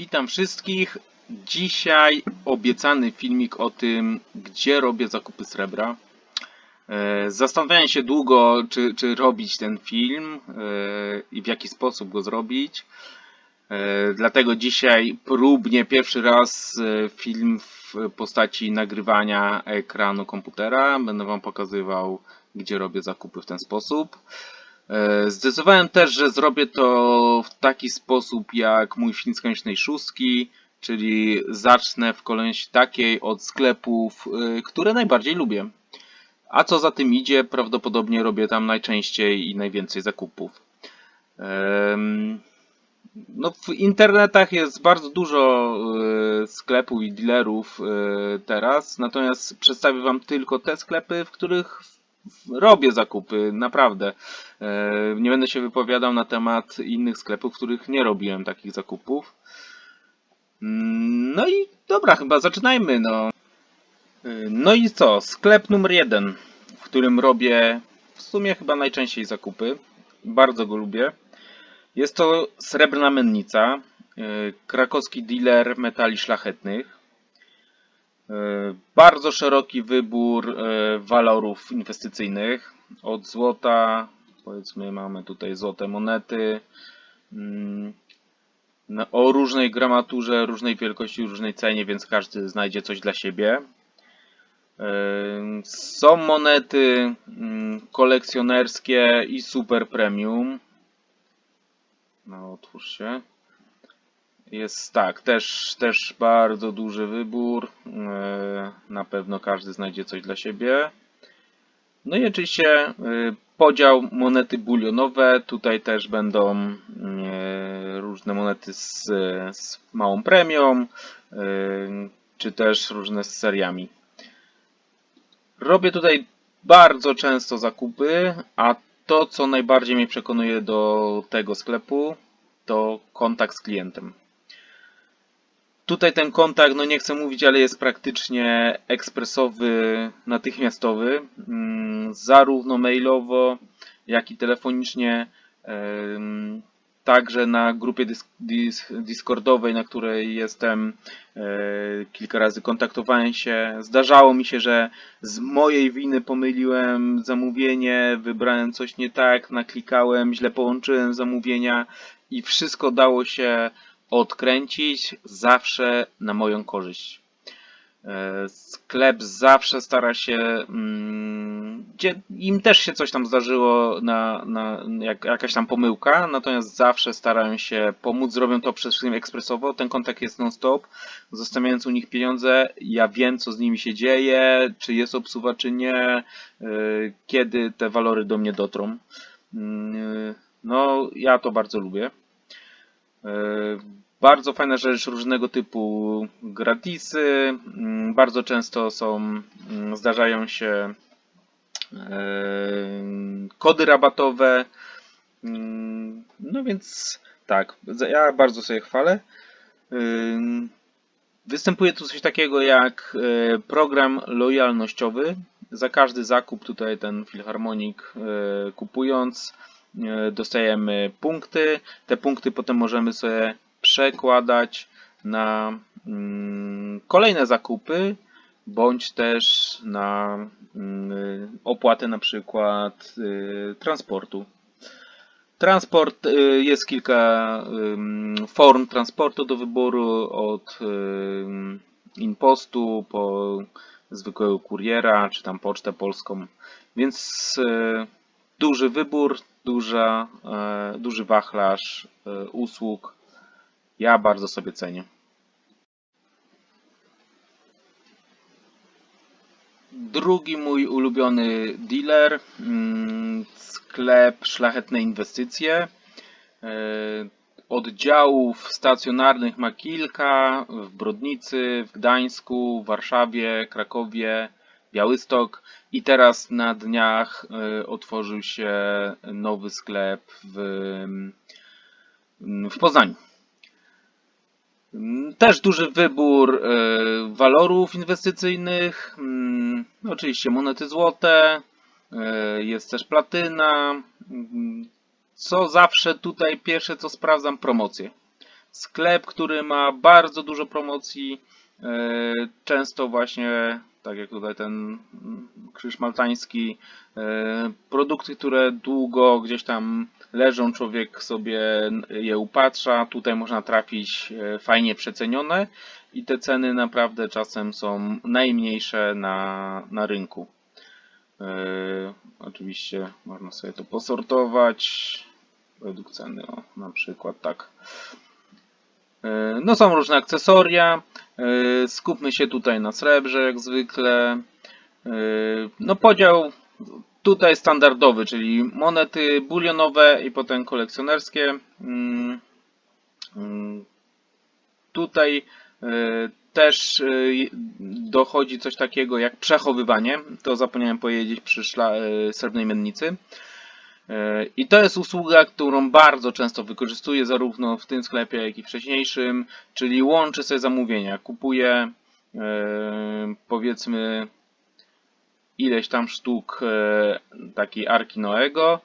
Witam wszystkich. Dzisiaj obiecany filmik o tym, gdzie robię zakupy srebra. Zastanawiałem się długo, czy robić ten film i w jaki sposób go zrobić. Dlatego dzisiaj próbnie pierwszy raz film w postaci nagrywania ekranu komputera. Będę Wam pokazywał, gdzie robię zakupy w ten sposób. Zdecydowałem też, że zrobię to w taki sposób jak mój film z Koniecznej Szóstki, czyli zacznę w kolejności takiej od sklepów, które najbardziej lubię. A co za tym idzie, prawdopodobnie robię tam najczęściej i najwięcej zakupów. No, w internetach jest bardzo dużo sklepów i dealerów teraz, natomiast przedstawię Wam tylko te sklepy, w których robię zakupy, naprawdę. Nie będę się wypowiadał na temat innych sklepów, w których nie robiłem takich zakupów. No i dobra, chyba zaczynajmy. No i co? Sklep numer 1, w którym robię w sumie chyba najczęściej zakupy. Bardzo go lubię. Jest to Srebrna Mennica, krakowski dealer metali szlachetnych. Bardzo szeroki wybór walorów inwestycyjnych. Od złota, powiedzmy, mamy tutaj złote monety o różnej gramaturze, różnej wielkości, różnej cenie, więc każdy znajdzie coś dla siebie. Są monety kolekcjonerskie i super premium. No, otwórz się. Jest tak, też bardzo duży wybór. Na pewno każdy znajdzie coś dla siebie. No i oczywiście podział monety bulionowe. Tutaj też będą różne monety z małą premią, czy też różne z seriami. Robię tutaj bardzo często zakupy, a to, co najbardziej mnie przekonuje do tego sklepu, to kontakt z klientem. Tutaj ten kontakt, no nie chcę mówić, ale jest praktycznie ekspresowy, natychmiastowy, zarówno mailowo, jak i telefonicznie. Także na grupie Discordowej, na której jestem, kilka razy kontaktowałem się. Zdarzało mi się, że z mojej winy pomyliłem zamówienie, wybrałem coś nie tak, naklikałem, źle połączyłem zamówienia i wszystko dało się odkręcić zawsze na moją korzyść. Sklep zawsze stara się, gdzie im też się coś tam zdarzyło, jakaś tam pomyłka, natomiast zawsze starają się pomóc, zrobią to przede wszystkim ekspresowo, ten kontakt jest non-stop, zostawiając u nich pieniądze, ja wiem, co z nimi się dzieje, czy jest obsuwa, czy nie, kiedy te walory do mnie dotrą. No, ja to bardzo lubię. Bardzo fajna rzecz, różnego typu gratisy. Bardzo często zdarzają się kody rabatowe. No więc tak, ja bardzo sobie chwalę. Występuje tu coś takiego jak program lojalnościowy. Za każdy zakup tutaj ten filharmonik kupując dostajemy punkty. Te punkty potem możemy sobie przekładać na kolejne zakupy, bądź też na opłatę na przykład transportu. Transport, jest kilka form transportu do wyboru, od InPostu po zwykłego kuriera, czy tam Pocztę Polską, więc duży wybór, duży wachlarz usług. Ja bardzo sobie cenię. Drugi mój ulubiony dealer, sklep Szlachetne Inwestycje. Oddziałów stacjonarnych ma kilka w Brodnicy, w Gdańsku, w Warszawie, Krakowie, Białystok i teraz na dniach otworzył się nowy sklep w Poznaniu. Też duży wybór walorów inwestycyjnych, oczywiście monety złote, jest też platyna. Co zawsze tutaj pierwsze co sprawdzam, promocje. Sklep, który ma bardzo dużo promocji, często właśnie, tak jak tutaj ten krzyż maltański, produkty, które długo gdzieś tam leżą, człowiek sobie je upatrza, tutaj można trafić fajnie przecenione i te ceny naprawdę czasem są najmniejsze na rynku. Oczywiście można sobie to posortować według ceny, o, na przykład tak. No są różne akcesoria, skupmy się tutaj na srebrze jak zwykle. No podział tutaj standardowy, czyli monety bulionowe i potem kolekcjonerskie. Tutaj też dochodzi coś takiego jak przechowywanie, to zapomniałem powiedzieć przy srebrnej mennicy. I to jest usługa, którą bardzo często wykorzystuję zarówno w tym sklepie, jak i wcześniejszym, czyli łączę sobie zamówienia. Kupuję powiedzmy ileś tam sztuk takiej Arki Noego,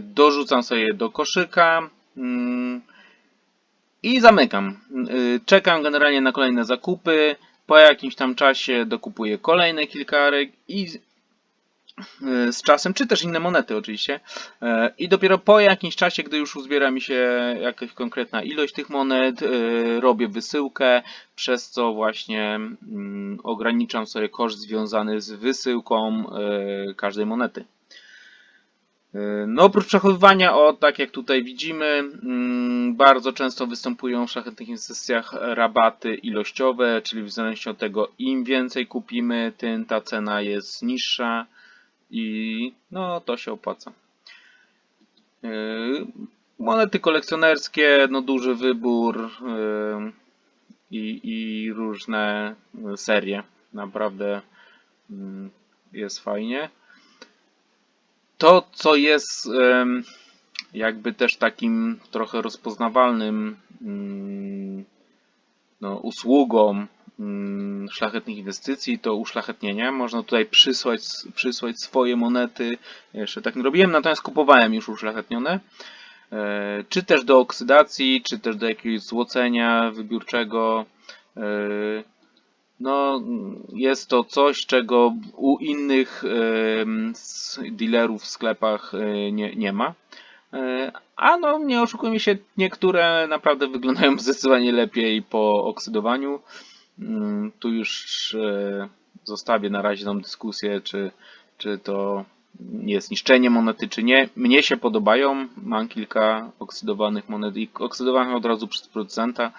dorzucam sobie do koszyka i zamykam. Czekam generalnie na kolejne zakupy, po jakimś tam czasie dokupuję kolejne kilka arek i z czasem, czy też inne monety oczywiście. I dopiero po jakimś czasie, gdy już uzbiera mi się jakaś konkretna ilość tych monet, robię wysyłkę, przez co właśnie ograniczam sobie koszt związany z wysyłką każdej monety. No oprócz przechowywania, tak jak tutaj widzimy, bardzo często występują w szlachetnych inwestycjach rabaty ilościowe, czyli w zależności od tego, im więcej kupimy, tym ta cena jest niższa. I no to się opłaca. Monety kolekcjonerskie, no duży wybór i różne serie. Naprawdę jest fajnie. To, co jest jakby też takim trochę rozpoznawalnym no, usługą szlachetnych inwestycji, to uszlachetnienie. Można tutaj przysłać swoje monety. Jeszcze tak nie robiłem, natomiast kupowałem już uszlachetnione. Czy też do oksydacji, czy też do jakiegoś złocenia wybiórczego. No, jest to coś, czego u innych dealerów w sklepach nie ma. A no, nie oszukujmy się, niektóre naprawdę wyglądają zdecydowanie lepiej po oksydowaniu. Tu już zostawię na razie tą dyskusję, czy to jest niszczenie monety, czy nie. Mnie się podobają. Mam kilka oksydowanych monet i oksydowanych od razu przez producenta.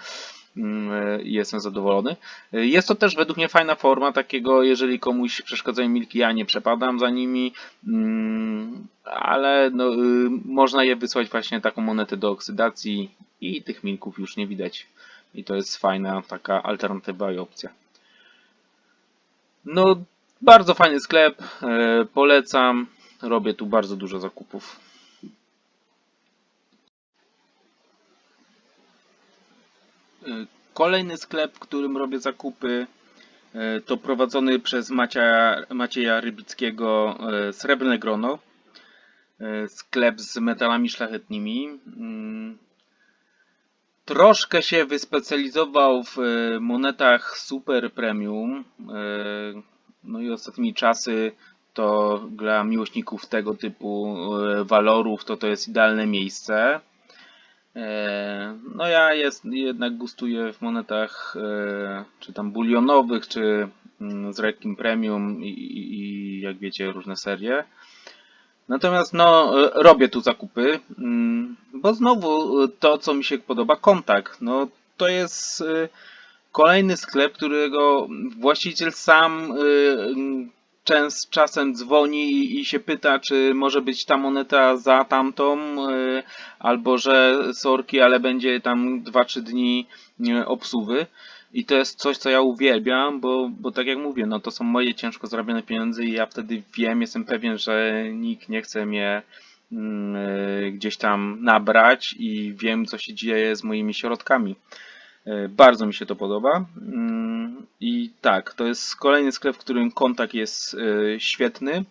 I jestem zadowolony. Jest to też według mnie fajna forma takiego, jeżeli komuś przeszkadzają milki, ja nie przepadam za nimi, ale no, można je wysłać właśnie taką monetę do oksydacji i tych milków już nie widać. I to jest fajna taka alternatywa i opcja. No, bardzo fajny sklep, polecam. Robię tu bardzo dużo zakupów. Kolejny sklep, w którym robię zakupy, to prowadzony przez Macieja Rybickiego Srebrne Grono. Sklep z metalami szlachetnymi. Troszkę się wyspecjalizował w monetach super premium. No i ostatnimi czasy to dla miłośników tego typu walorów to jest idealne miejsce. No ja jednak gustuję w monetach czy tam bulionowych, czy z lekkim premium i jak wiecie różne serie. Natomiast no robię tu zakupy, bo znowu to co mi się podoba, kontakt. No to jest kolejny sklep, którego właściciel sam czasem dzwoni i się pyta, czy może być ta moneta za tamtą, albo że sorki, ale będzie tam 2-3 dni obsługi. I to jest coś, co ja uwielbiam, bo tak jak mówię, no to są moje ciężko zarabiane pieniądze i ja wtedy wiem, jestem pewien, że nikt nie chce mnie gdzieś tam nabrać i wiem, co się dzieje z moimi środkami. Bardzo mi się to podoba. I tak, to jest kolejny sklep, w którym kontakt jest świetny.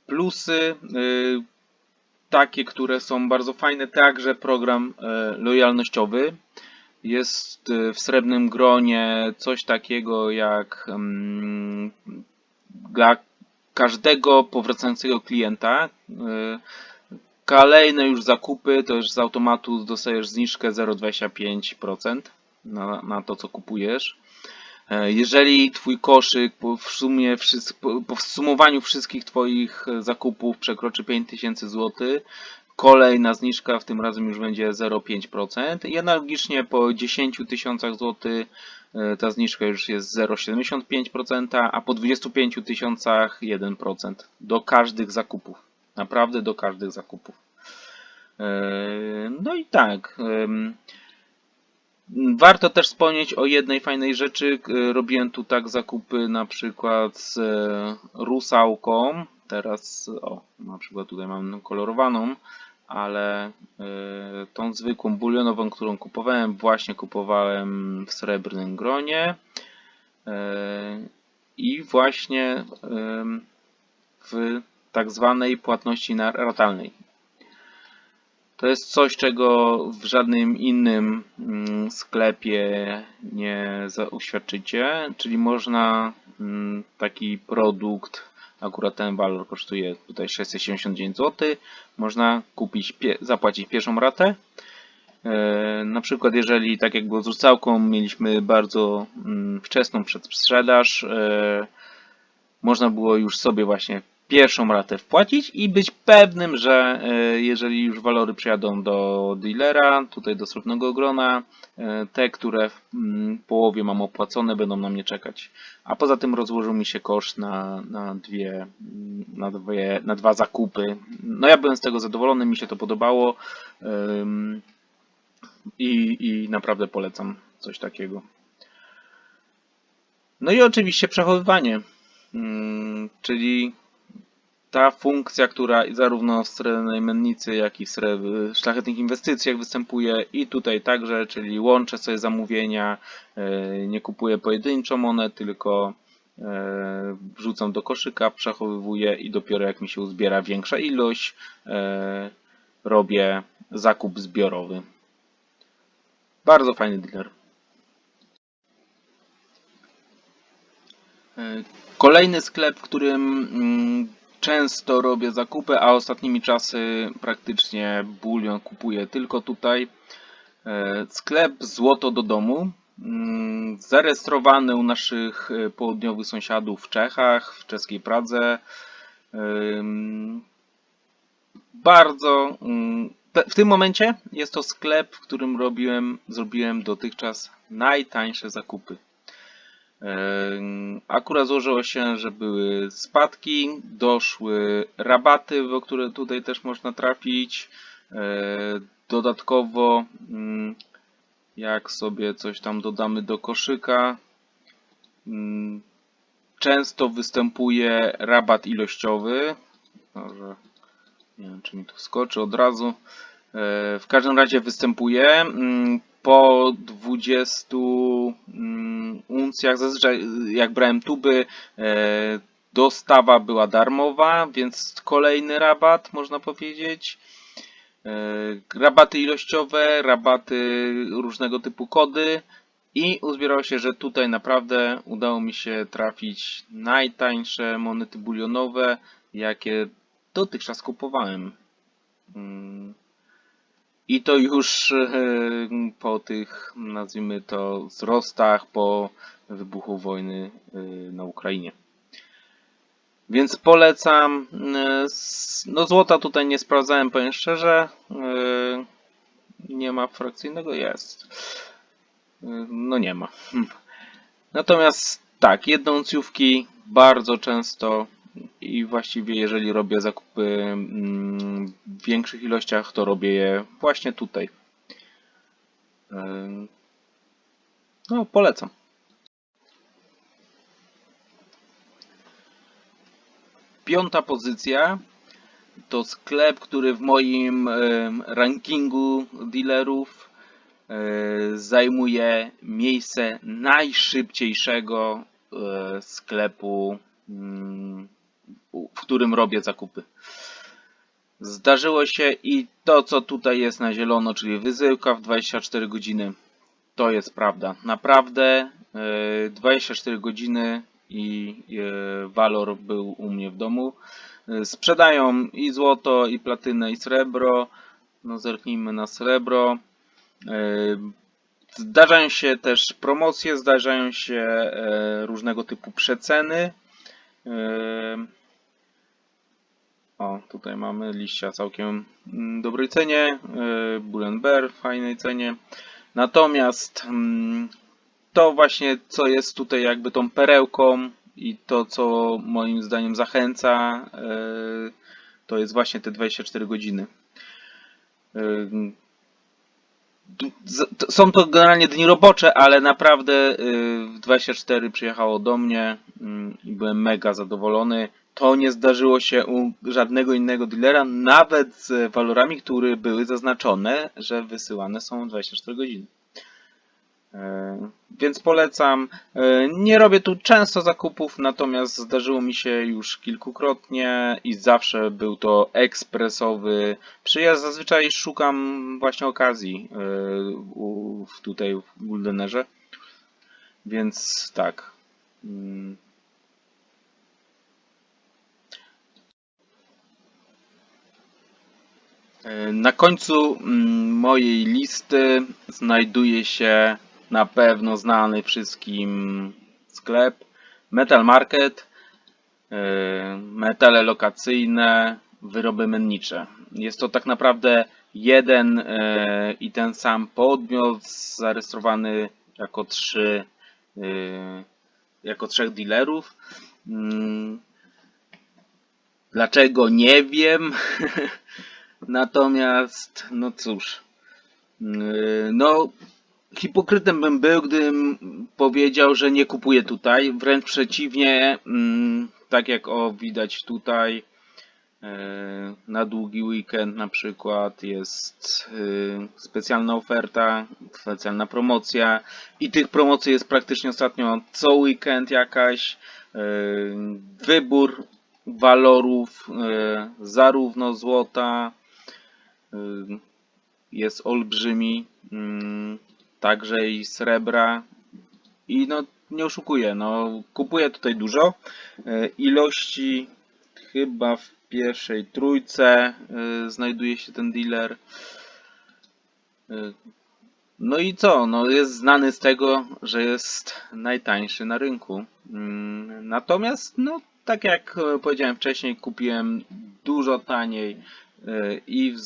Plusy. takie, które są bardzo fajne, także program lojalnościowy. Jest w srebrnym gronie coś takiego jak dla każdego powracającego klienta kolejne już zakupy, to już z automatu dostajesz zniżkę 0,25% na to, co kupujesz. Jeżeli twój koszyk po wsumowaniu wszystkich twoich zakupów przekroczy 5000 zł, kolejna zniżka w tym razem już będzie 0,5% i analogicznie po 10 tysiącach złotych ta zniżka już jest 0,75%, a po 25 tysiącach 1% do każdych zakupów. Naprawdę do każdych zakupów. No i tak. Warto też wspomnieć o jednej fajnej rzeczy. Robiłem tu tak zakupy na przykład z rusałką. Teraz, na przykład tutaj mam kolorowaną, ale tą zwykłą bulionową, którą kupowałem, właśnie kupowałem w srebrnym gronie i właśnie w tak zwanej płatności ratalnej. To jest coś, czego w żadnym innym sklepie nie uświadczycie, czyli można taki produkt, akurat ten walor kosztuje tutaj 679 zł, można kupić, zapłacić pierwszą ratę. Na przykład jeżeli, tak jak było z rusałką, mieliśmy bardzo wczesną przedsprzedaż, można było już sobie właśnie pierwszą ratę wpłacić i być pewnym, że jeżeli już walory przyjadą do dealera, tutaj do srebrnego grona, te, które w połowie mam opłacone, będą na mnie czekać. A poza tym rozłożył mi się koszt na dwa zakupy. No ja byłem z tego zadowolony, mi się to podobało i naprawdę polecam coś takiego. No i oczywiście przechowywanie, czyli ta funkcja, która zarówno w srebrnej mennicy, jak i w szlachetnych inwestycjach występuje i tutaj także, czyli łączę sobie zamówienia, nie kupuję pojedynczo monet, tylko wrzucam do koszyka, przechowywuję i dopiero jak mi się uzbiera większa ilość, robię zakup zbiorowy. Bardzo fajny dealer. Kolejny sklep, w którym często robię zakupy, a ostatnimi czasy praktycznie bulion kupuję tylko tutaj. Sklep Złoto do domu, zarejestrowany u naszych południowych sąsiadów w Czechach, w czeskiej Pradze. Bardzo w tym momencie jest to sklep, w którym zrobiłem dotychczas najtańsze zakupy. Akurat złożyło się, że były spadki, doszły rabaty, w które tutaj też można trafić. Dodatkowo, jak sobie coś tam dodamy do koszyka, często występuje rabat ilościowy. Może, nie wiem, czy mi tu skoczy od razu. W każdym razie występuje. Po 20 uncjach, zazwyczaj jak brałem tuby, dostawa była darmowa, więc kolejny rabat, można powiedzieć. Rabaty ilościowe, rabaty różnego typu kody i uzbierało się, że tutaj naprawdę udało mi się trafić najtańsze monety bulionowe, jakie dotychczas kupowałem. I to już po tych, nazwijmy to, wzrostach po wybuchu wojny na Ukrainie. Więc polecam. No złota tutaj nie sprawdzałem, powiem szczerze. Nie ma frakcyjnego? Jest. No nie ma. Natomiast tak, jednouncjówki bardzo często i właściwie jeżeli robię zakupy w większych ilościach, to robię je właśnie tutaj. No, polecam. Piąta pozycja to sklep, który w moim rankingu dealerów zajmuje miejsce najszybciejszego sklepu, w którym robię zakupy. Zdarzyło się i to, co tutaj jest na zielono, czyli wysyłka w 24 godziny, to jest prawda. Naprawdę 24 godziny i walor był u mnie w domu. Sprzedają i złoto, i platynę, i srebro. No zerknijmy na srebro. Zdarzają się też promocje, zdarzają się różnego typu przeceny. O, tutaj mamy liścia całkiem dobrej cenie, Bull Bear w fajnej cenie. Natomiast to właśnie, co jest tutaj jakby tą perełką i to, co moim zdaniem zachęca, to jest właśnie te 24 godziny. Są to generalnie dni robocze, ale naprawdę w 24 przyjechało do mnie i byłem mega zadowolony. To nie zdarzyło się u żadnego innego dealera, nawet z walorami, które były zaznaczone, że wysyłane są 24 godziny. Więc polecam. Nie robię tu często zakupów, natomiast zdarzyło mi się już kilkukrotnie i zawsze był to ekspresowy przyjazd. Zazwyczaj szukam właśnie okazji tutaj w Guldenerze. Więc tak. Na końcu mojej listy znajduje się na pewno znany wszystkim sklep Metal Market, metale lokacyjne, wyroby mennicze. Jest to tak naprawdę jeden i ten sam podmiot zarejestrowany jako trzech dealerów. Dlaczego? Nie wiem. Natomiast, no cóż, no hipokrytem bym był, gdybym powiedział, że nie kupuję tutaj. Wręcz przeciwnie, tak jak widać tutaj, na długi weekend na przykład jest specjalna oferta, specjalna promocja i tych promocji jest praktycznie ostatnio co weekend jakaś. Wybór walorów zarówno złota jest olbrzymi, także i srebra i no nie oszukuję, no kupuję tutaj dużo. Ilości chyba w pierwszej trójce znajduje się ten dealer. No i co? No jest znany z tego, że jest najtańszy na rynku. Natomiast, no tak jak powiedziałem wcześniej, kupiłem dużo taniej i w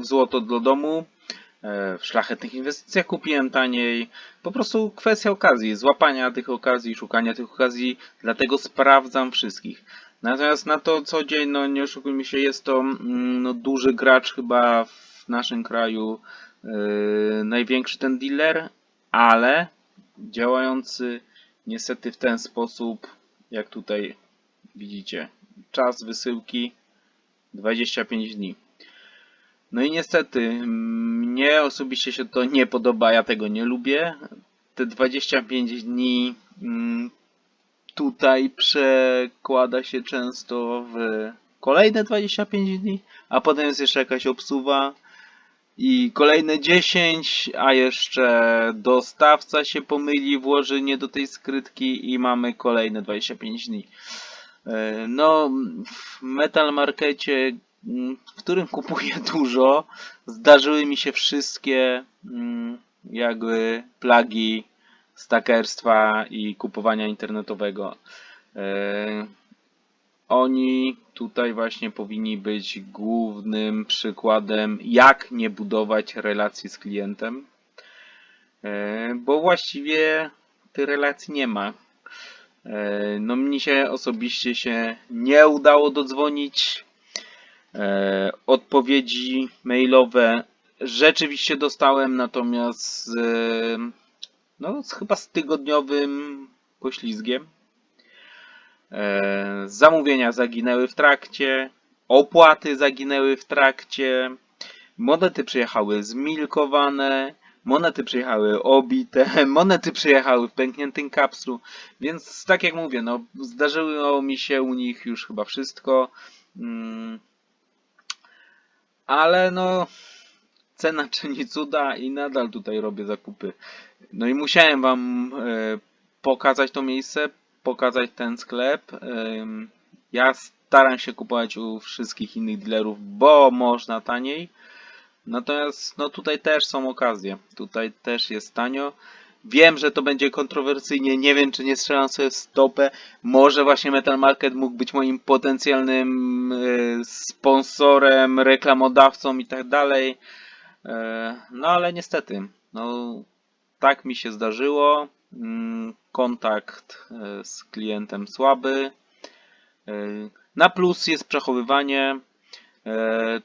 złoto do domu, w szlachetnych inwestycjach kupiłem taniej. Po prostu kwestia okazji, złapania tych okazji, szukania tych okazji, dlatego sprawdzam wszystkich. Natomiast na to co dzień, no nie oszukujmy się, jest to no, duży gracz chyba w naszym kraju, największy ten dealer, ale działający niestety w ten sposób, jak tutaj widzicie. Czas wysyłki 25 dni. No i niestety, mnie osobiście się to nie podoba, ja tego nie lubię. Te 25 dni tutaj przekłada się często w kolejne 25 dni, a potem jest jeszcze jakaś obsuwa i kolejne 10, a jeszcze dostawca się pomyli, włoży nie do tej skrytki i mamy kolejne 25 dni. No, w Metal Markecie, w którym kupuję dużo, zdarzyły mi się wszystkie jakby plagi stakerstwa i kupowania internetowego. Oni tutaj właśnie powinni być głównym przykładem, jak nie budować relacji z klientem, bo właściwie tej relacji nie ma. No mnie się osobiście się nie udało dodzwonić. Odpowiedzi mailowe rzeczywiście dostałem, natomiast no chyba z tygodniowym poślizgiem. Zamówienia zaginęły w trakcie, opłaty zaginęły w trakcie, monety przyjechały zmilkowane, monety przyjechały obite, monety przyjechały w pękniętym kapslu, więc tak jak mówię, no zdarzyło mi się u nich już chyba wszystko. Mm, Ale no, cena czyni cuda i nadal tutaj robię zakupy. No i musiałem wam pokazać to miejsce, pokazać ten sklep. Ja staram się kupować u wszystkich innych dealerów, bo można taniej. Natomiast no tutaj też są okazje. Tutaj też jest tanio. Wiem, że to będzie kontrowersyjnie. Nie wiem, czy nie strzelam sobie w stopę. Może właśnie Metal Market mógł być moim potencjalnym sponsorem, reklamodawcą i tak dalej. No ale niestety, no tak mi się zdarzyło. Kontakt z klientem słaby. Na plus jest przechowywanie,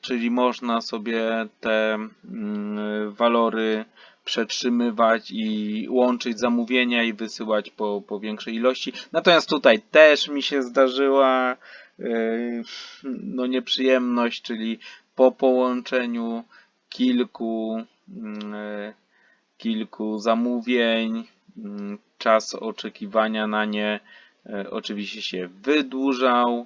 czyli można sobie te walory przetrzymywać i łączyć zamówienia i wysyłać po większej ilości. Natomiast tutaj też mi się zdarzyła no nieprzyjemność, czyli po połączeniu kilku kilku zamówień, czas oczekiwania na nie oczywiście się wydłużał,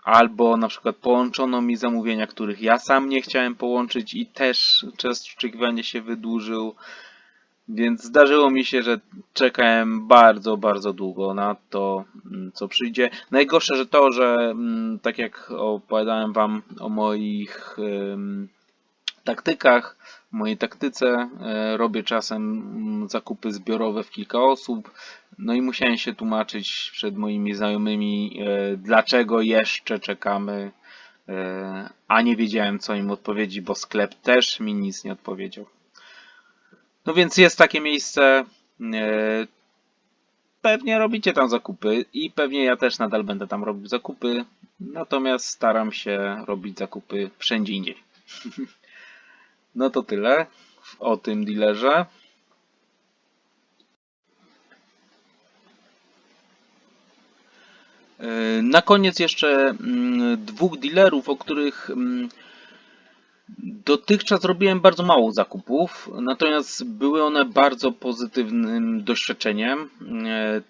albo na przykład połączono mi zamówienia, których ja sam nie chciałem połączyć i też czas oczekiwania się wydłużył. Więc zdarzyło mi się, że czekałem bardzo, bardzo długo na to, co przyjdzie. Najgorsze, że to, że tak jak opowiadałem wam o moich taktykach, w mojej taktyce robię czasem zakupy zbiorowe w kilka osób. No i musiałem się tłumaczyć przed moimi znajomymi, dlaczego jeszcze czekamy, a nie wiedziałem, co im odpowiedzieć, bo sklep też mi nic nie odpowiedział. No więc jest takie miejsce. Pewnie robicie tam zakupy i pewnie ja też nadal będę tam robił zakupy. Natomiast staram się robić zakupy wszędzie indziej. No to tyle o tym dealerze. Na koniec jeszcze dwóch dealerów, o których dotychczas robiłem bardzo mało zakupów, natomiast były one bardzo pozytywnym doświadczeniem.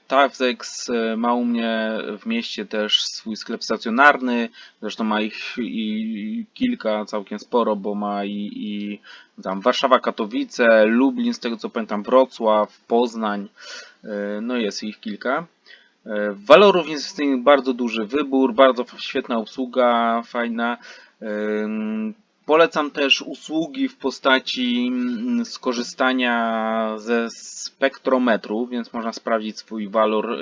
Tavzex ma u mnie w mieście też swój sklep stacjonarny, zresztą ma ich i kilka, całkiem sporo, bo ma i tam Warszawa, Katowice, Lublin, z tego co pamiętam, Wrocław, Poznań, no jest ich kilka. Walorów jest w tym bardzo duży wybór, bardzo świetna obsługa, fajna. Polecam też usługi w postaci skorzystania ze spektrometru, więc można sprawdzić swój walor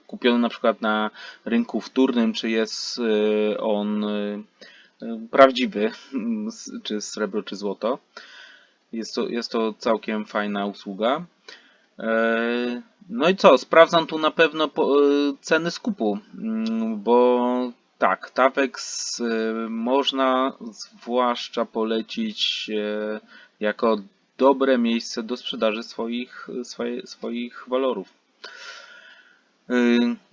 kupiony na przykład na rynku wtórnym, czy jest on prawdziwy, czy srebro, czy złoto. Jest to całkiem fajna usługa. No i co? Sprawdzam tu na pewno ceny skupu, bo tak, Tavex można zwłaszcza polecić jako dobre miejsce do sprzedaży swoich walorów.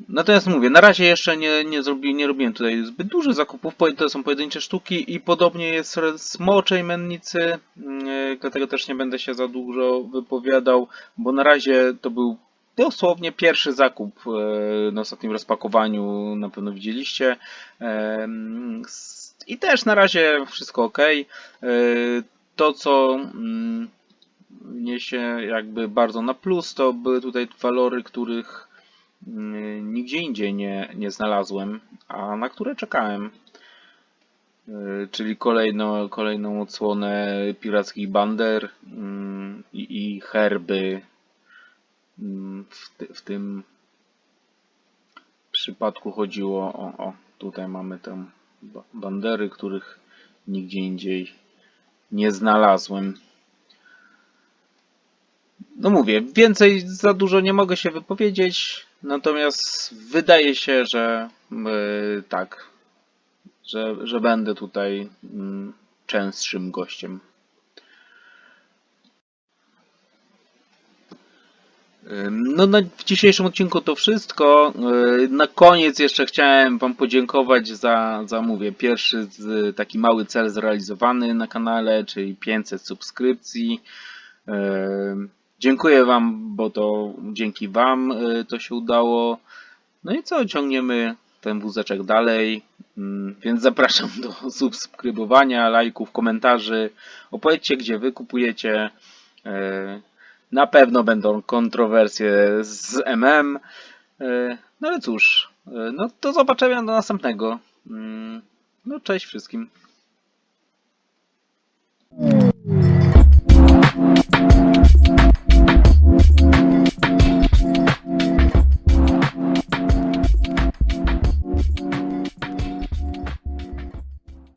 Natomiast mówię, na razie jeszcze nie robiłem tutaj zbyt dużych zakupów, to są pojedyncze sztuki i podobnie jest w Smoczej Mennicy, dlatego też nie będę się za dużo wypowiadał, bo na razie to był dosłownie pierwszy zakup na ostatnim rozpakowaniu, na pewno widzieliście. I też na razie wszystko ok. To co mnie się jakby bardzo na plus, to były tutaj walory, których nigdzie indziej nie znalazłem, a na które czekałem. Czyli kolejną odsłonę pirackich bander i herby. W tym przypadku chodziło o tutaj mamy tam bandery, których nigdzie indziej nie znalazłem. No mówię, więcej za dużo nie mogę się wypowiedzieć, natomiast wydaje się, że tak, że będę tutaj częstszym gościem. No w dzisiejszym odcinku to wszystko. Na koniec jeszcze chciałem wam podziękować za mówię, pierwszy taki mały cel zrealizowany na kanale, czyli 500 subskrypcji. Dziękuję wam, bo to dzięki wam to się udało. No i co, ciągniemy ten wózeczek dalej. Więc zapraszam do subskrybowania, lajków, komentarzy. Opowiedzcie, gdzie wy kupujecie. Na pewno będą kontrowersje z MM. No ale cóż, no do zobaczenia do następnego. No cześć wszystkim.